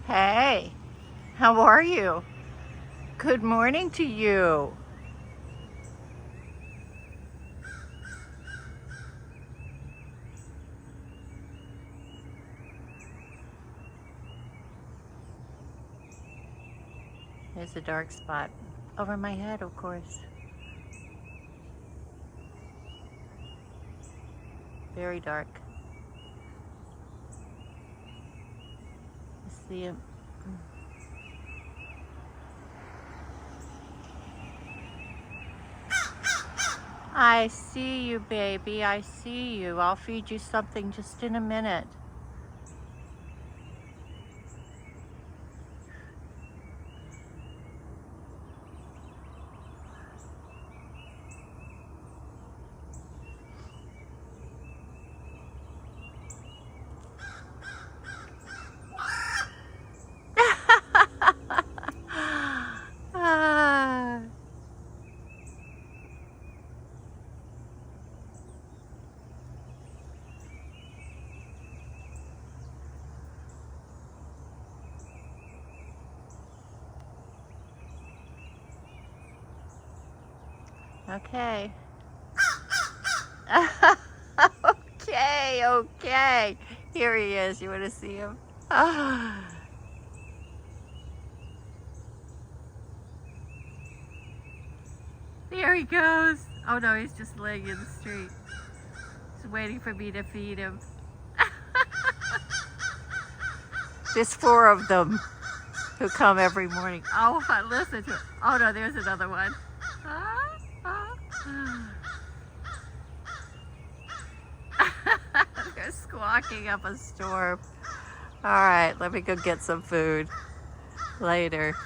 Hey, how are you? Good morning to you. There's a dark spot over my head, of course. Very dark. I see him. I see you, baby. I see you. I'll feed you something just in a minute. Ah. Okay. Okay. Here he is. You want to see him? Ah. There he goes. Oh no, he's just laying in the street. He's waiting for me to feed him. There's 4 of them who come every morning. Oh, listen to it. Oh no, there's another one. They're squawking up a storm. All right, let me go get some food later.